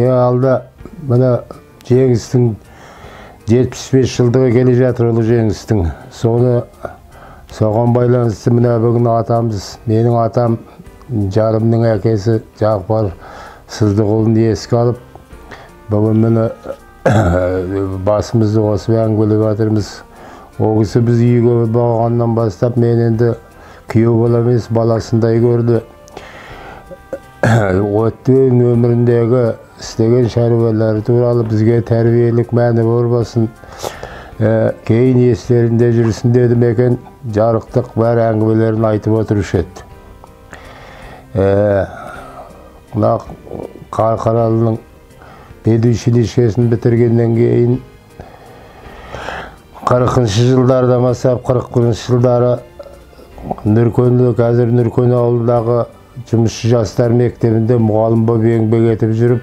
Alda bana Cengiz'in 75 жылдығы келе жатыр, ұлы Cengiz'in. Соған байланысты мына бүгін атамыз, менің атам, жарымның әкесі Жақпар Сыздықұлын еске алып, бүгін мені басымызды қосып әңгімелеп жатырмыз. О кісі біз үйге бағаннан бастап, мен енді күйеу бала емес, баласындай көрді. Өткен өміріндегі істеген шаруалары туралы бізге тәрбиелік мәні болбасын, кейін естерінде жүрсін дедім екен, жарықтық бар әңгімелерін айтып отырушы еді. Мына Қарқаралының педучилищесін бітіргеннен кейін 40-шы жылдардан бастап 41-шы жылдары Нұркөні, қазір Нұркөні ауылдағы жұмысшы жастар мектебінде мұғалім болып еңбек етіп жүріп,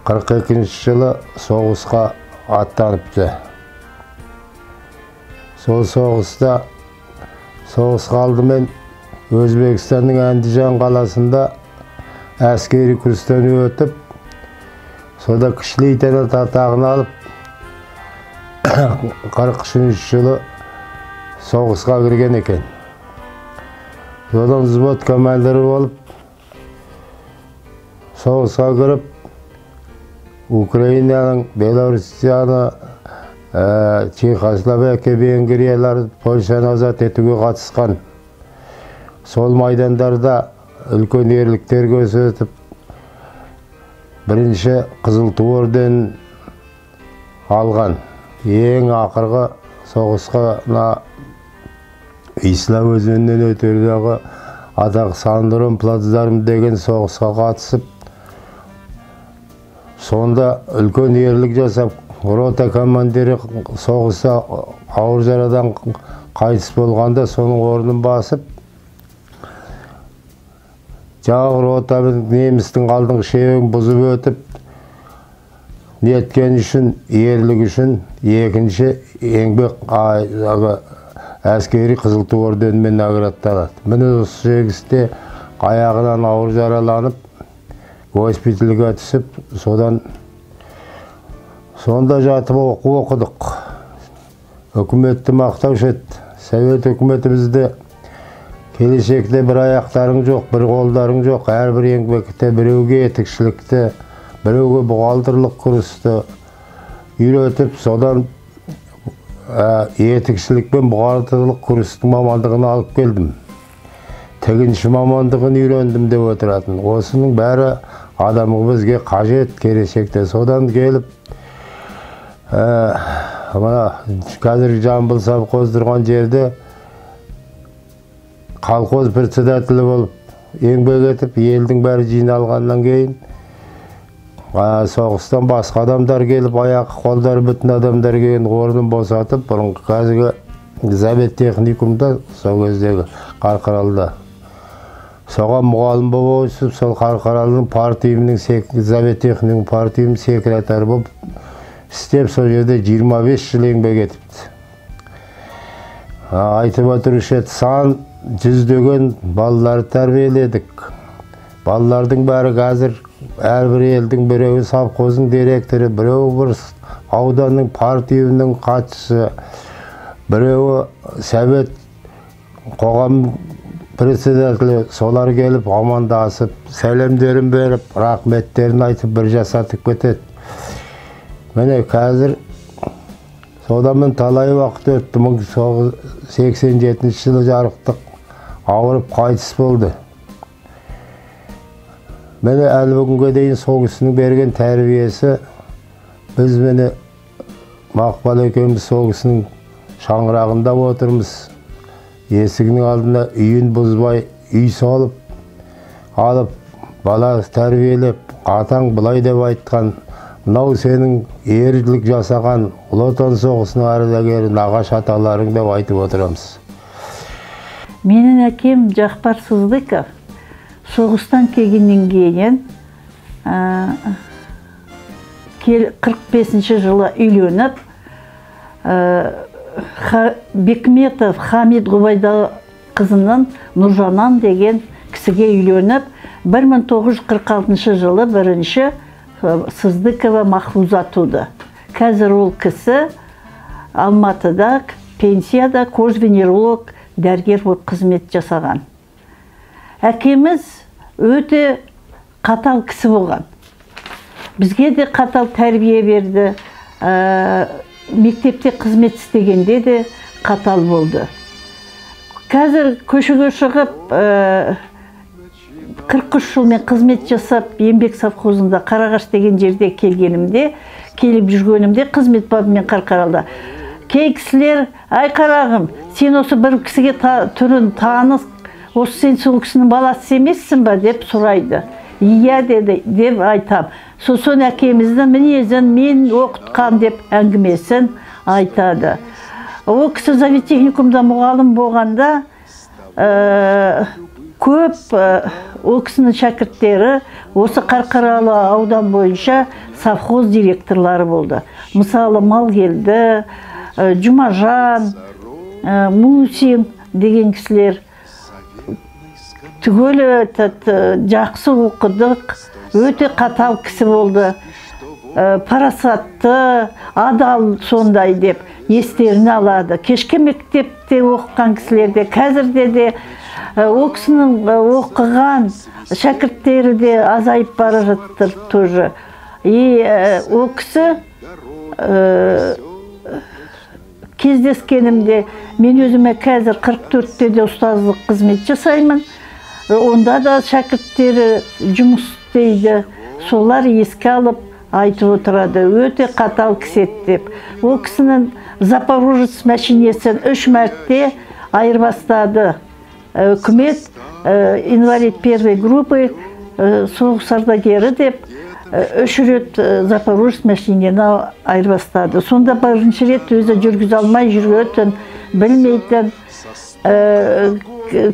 42-ші жылы соғысқа аттаныпты. Сол соғысқа алдымен Өзбекстанның Андижан қаласында әскери курстан өтіп, сода кіші лейтенант атағын алып, 43-ші жылы соғысқа кірген екен. Содан взвод командирі болып, соғысқа кіріп, Украинаның, Белорусияны, Чехословакия, Венгриялар, Польшаны азат етуге қатысқан. Сол майдандарда үлкен ерліктер көрсетіп, бірінші Қызыл Ту орденін алған. Ең ақырғы соғысқа Ислам өзенінен өтердегі атақ Сандром плацдарм деген соғысқа қатысып, сонда үлкен ерлік жасап, рота командирі соғыста ауыр жарадан қайтыс болғанда соның орнын басып, жағы ротаның немістің алдыңғы шебін бұзып өтіп, неткен үшін, ерлік үшін, екінші еңбек әскери Қызыл Ту орденімен наградталады. Міне осы Cengiz'те аяғынан ауыр жараланып, госпитальға түсіп, сонда жатып оқыдық. Үкіметті мақтаушы еді. Совет үкіметі бізде келешекте бір аяқтарың жоқ, бір қолдарың жоқ, әрбір еңбекте біреуге етікшілікті, біреуге бұғалтырлық курсты үйретіп, содан етікшілік пен бұғалтырлық курстың мамандығын алып келдім. Тігінші мамандығын үйрендім деп отыратын. Осының бәрі адамға бізге қажет келешекте. Содан келіп, қазір Жамбыл совхоз тұрған жерде колхоз председателі болып еңбек етіп, елдің бәрі жиналғаннан кейін соғыстан басқа адамдар келіп, аяқ қолдары бүтін адамдар келген орнын босатып, бұрынғы қазіргі Завет техникумда, сол кездегі Қарқаралыда. Соған мұғалім болып өсіп, сол Қарқаралының партиямның, Завет техникум партиямның секретары болып істеп, сол жерде 25 жыл еңбек етіпті. Айтып отырушы еді, сан жүздеген балалар тәрбиеледік. Балалардың бәрі қазір әрбір елдің біреуі совхоздың директоры, біреуі бір ауданның партияның хатшысы, біреуі совет қоғам председателі, солар келіп амандасып, сәлемдерін беріп, рахметтерін айтып, бір жасатып кетеді. Міне қазір содан мен талай уақыт өтті. 1987 жылы жарықтық ауырып қайтыс болды. Мені әлі бүгінге дейін сол кісінің берген тәрбиесі, біз мені Мақпал екеуміз сол кісінің шаңырағында отырмыз. Есігінің алдына үйін бұзбай, үй салып, алып, бала тәрбиелеп, атаң былай деп айтқан, мынау сенің ерлік жасаған Ұлы Отан соғысының ардагері нағаш аталарың деп айтып отырамыз. Менің әкем Жақпар Сыздықов соғыстан келгеннен 45 жылы үйленіп, Бекметов Хамид Ғұбайда қызының Нұржанан деген кісіге үйленіп, 1946 жылы бірінші Сыздыкова Махфуза туды. Қазір ол кісі Алматыда пенсияда кош-венеролог дәрігер болып қызмет жасаған. Әкеміз өте қатал кісі болған. Бізге де қатал тәрбие берді. Мектепте қызмет істегенде де қатал болды. Қазір көшеге шығып 43 жылмен қызмет жасап, еңбек совхозында Қарағаш деген жерде келіп жүргенімде қызмет бабымен Қарқаралыда. Кей кісілер, ай қарағым, сен осы бір кісіге түрін таныс, осы сен сол кісінің баласы емессің ба деп сұрайды. Иә деді, деп айтам. Сосын әкеміздің мінезін мен оқытқан деп әңгімесін айтады. Ол кісі зоотехникумда мұғалім болғанда көп ол кісінің шәкірттері осы Қарқаралы аудан бойынша совхоз директорлары болды. Мысалы Малгелді, Жұмажан, Мусин деген кісілер түгелі жақсы оқыдық, өте қатал кісі болды. Парасатты, адал сондай деп естеріне алады. Кешке мектепте оқыған кісілерде, қазірде де ол кісінің оқыған шәкірттері де азайып бара жатыр тоже. Ол кісі кездескенімде, мен өзіме қазір 44-те де ұстаздық қызмет жасаймын. Онда да шәкірттері жұмыс істейді. Солар еске алып айтып отырады. Өте қатал кісі деп. Ол кісінің Запорожец мәшинесін 3 мәрте айырбастады. Үкімет инвалид первой группы соғыс ардагері деп 3 рет Запорожец мәшинені айырбастады. Сонда бірінші рет өзі жүргізе алмай жүргетін, білмейтін,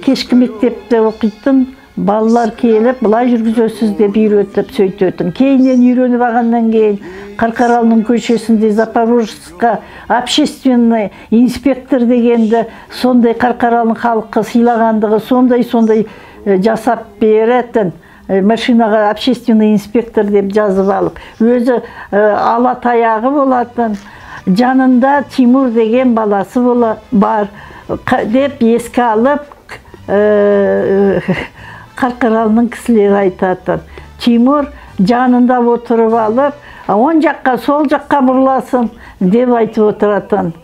кешкі мектепте оқитын балалар келіп, бұлай жүргізесіз деп үйретіп сөйтетін. Кейіннен үйреніп алғаннан кейін Қарқаралының көшесінде Запорожецқа общественный инспектор дегенді сондай Қарқаралының халқы сыйлағандығы сондай жасап беретін. Машинаға общественный инспектор деп жазып алып, өзі ала таяғы болатын, жанында Тимур деген баласы бар деп еске алып, Қарқаралының кісілері айтатын. Тимур жанында отырып алып, оң жаққа, сол жаққа бұрыласын деп айтып отыратын.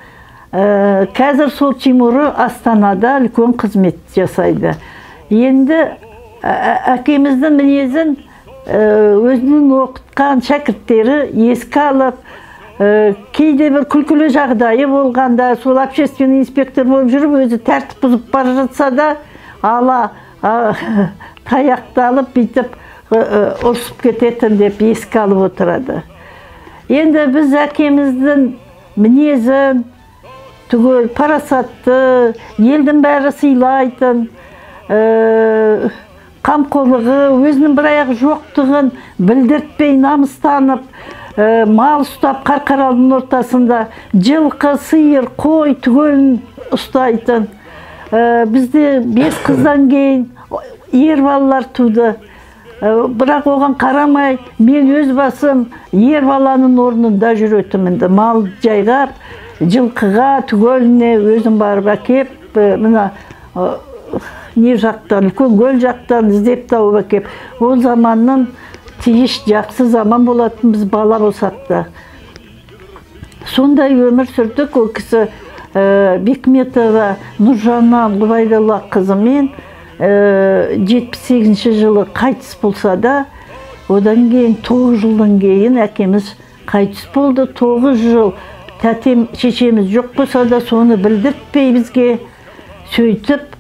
Қазір сол Тимуры Астанада үлкен қызмет жасайды. Енді әкеміздің мінезін өзінің оқытқан шәкірттері еске алып, кейде бір күлкілі жағдайы болғанда, сол общественный инспектор болып жүріп, өзі тәртіп бұзып бара жатса да, ала таяқты алып, бүйтіп ұрсып кететін деп еске алып отырады. Енді біз әкеміздің мінезін, түгел парасатты, елдің бәрі сыйлайтын, қамқорлығы, өзінің бір аяғы жоқтығын білдіртпей намыстанып, мал ұстап Қарқаралының ортасында жылқы, сиыр, қой түгелін ұстайтын. Бізде 5 қыздан кейін ер балалар туды. Бірақ оған қарамай, мен өз басым ер баланың орнында жүретімінді. Мал жайғап, жылқыға түгеліне өзім барып әкеп, мына не жақтан, үлкен көл жақтан іздеп тауып әкеп. Ол заманның тиіш жақсы заман болатын, біз бала болсақ та. Сондай өмір сүрдік. Ол кісі Бекметова Нұржанан Ғұбайдолла қызымен 78 жылы қайтыс болса да, одан кейін 9 жылдан кейін әкеміз қайтыс болды. 9 жыл тәтем шешеміз жоқ болса да, соны білдіртпей бізге сөйтіп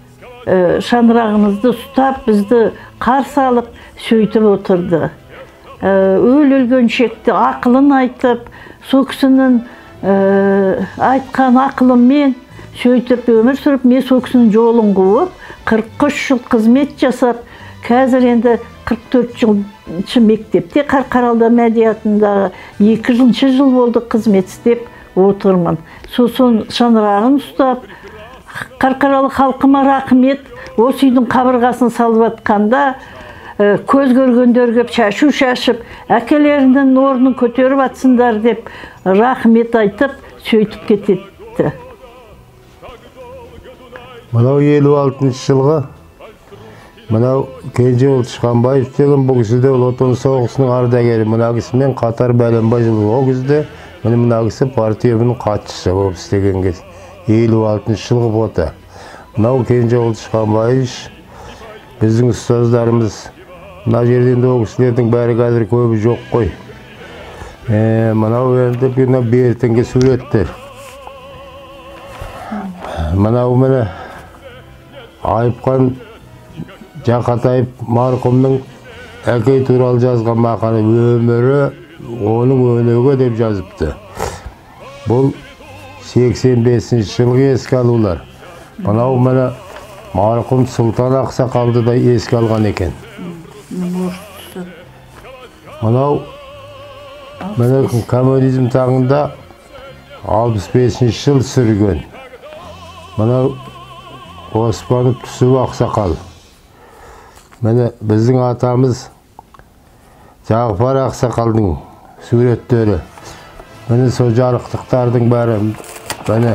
шаңырағымызды ұстап, бізді қарсы алып сөйтіп отырды. Өлген шекті ақылын айтып, сол кісінің айтқан ақылыммен сөйтіп өмір сүріп, мен сол кісінің жолын қуып, 43 жыл қызмет жасап, қазір енді 44-чы мектепте Қарқаралда мәдениетінде 2-ші жыл болды қызмет істеп отырмын. Сосын шаңырағын ұстап, Қарқаралы халқыма рахмет, осы үйдің қабырғасын салып атқанда көз көргендерге шашу шашып, әкелерінің орнын көтеріп атсындар деп рахмет айтып, сөйтіп кететті. Мынау 56 жылғы, мынау Кенжеұлы Тышқанбаев деген бұл кісіде Ұлы Отан соғысының ардагері, мына кісімен қатар Бәленбай жылы. Ол кезде мына кісі партияның қатысшы болып істеген кез. 56 жылғы бота. Мынау Кенжеұлы Тышқанбаев, біздің ұстаздарымыз. Мына жерден де ол кісілердің бәрі қазір көбі жоқ қой. Мынау енді бертінгі суреттер. Мынау мені Айыпқан Жақатаев марқұмның әкей туралы жазған мақалы өмірі оның өнеге деп жазыпты. Бұл 85 жылғы еске алулар. Мынау мені марқұм Сұлтан Ақсақалды да еске алған екен. Мынау коммунизм таңында 65 жыл сүрген. Мынау Оспанов Түсіп Ақсақал. Міне біздің атамыз Жағыпар Ақсақалдың суреттері. Міне сол жарықтықтардың бәрі. Мына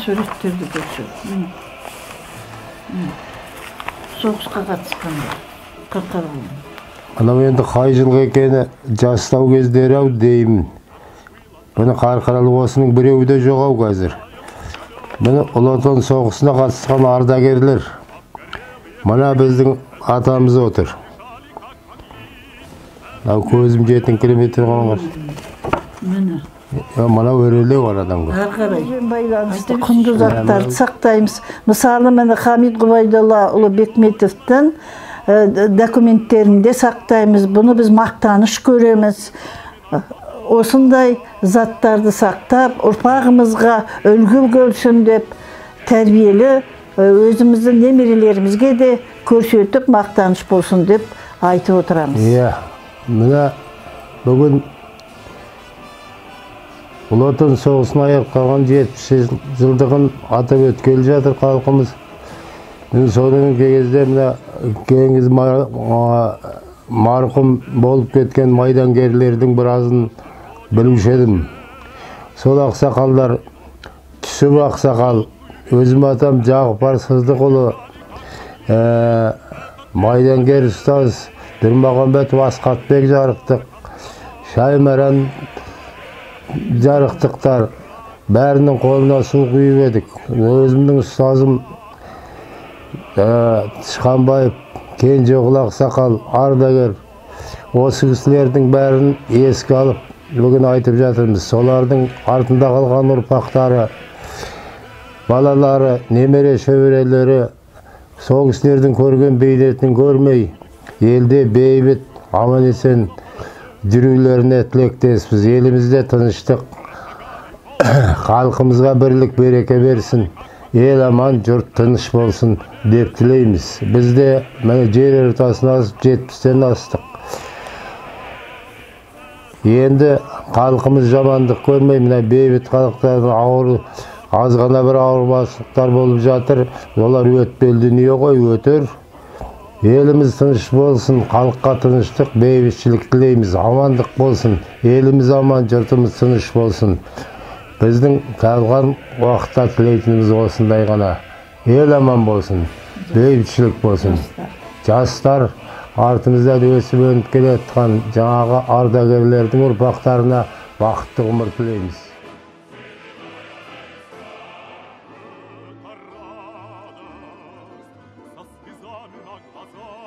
суреттерді көрсек. Соғысқа қатысқанда Қарқаралыда. Анау енді қай жылғы екені жастау кездері ау деймін. Міне Қарқаралы осының біреуі де жоқ ау қазір. Міне Ұлы Отан соғысына қатысқан ардагерлер. Мына біздің атамыз отыр. Көзім жетіңкіремей тұрған қыр. Мына өрелеу бар адамға. Байланысты құнды заттарды сақтаймыз. Мысалы, мені Хамид Ғұбайдоллаұлы Бекметовтің документтерінде сақтаймыз. Бұны біз мақтаныш көреміз. Осындай заттарды сақтап, ұрпағымызға үлгі болсын деп, тәрбиелі өзіміздің немерелерімізге де көрсетіп мақтаныш болсын деп айтып отырамыз. Мына бүгін Ұлы Отан соғысын аяқталған 70 жылдығын атап өткелі жатыр халқымыз. Мен содан кезде мына кеңіз марқұм болып кеткен майдангерлердің біразын білуші едім. Сол ақсақалдар, Түсіп Ақсақал, өзім атам Жағыпар Сыздықұлы, майдангер ұстаз Дүрмағамбетов Асқатбек Жарықтық, Шаймаран Жарықтықтар, бәрінің қолына су құйып едік. Өзімнің ұстазым Тышқанбаев, Кенжеұлы Ақсақал, ардагер. Осы кісілердің бәрін еске алып, бүгін айтып жатырмыз. Солардың артында қалған ұрпақтары, балалары, немере шөберелері, сол кісілердің көрген бейнетін көрмей, елде бейбіт, аман есен жүрулеріне тілектеспіз. Елімізде тыныштық, халқымызға бірлік береке берсін, ел аман, жұрт тыныш болсын деп тілейміз. Бізде жер ортасына 70-тен астық. Енді халқымыз жамандық көрмей, бейбіт халықтардың аз ғана бір ауырмашылықтар болып жатыр. Олар өтпелі дүние ғой, өтер. Еліміз тыныш болсын, халыққа тыныштық, бейбітшілік тілейміз, амандық болсын. Еліміз аман, жұртымыз тыныш болсын. Біздің қалған уақытта тілейтініміз осындай ғана. Ел аман болсын, бейбітшілік болсын. Жастар артымыздан өсіп өніп келе жатқан жаңағы ардагерлердің ұрпақтарына бақытты ғұмыр тілейміз. Со слезами на глазах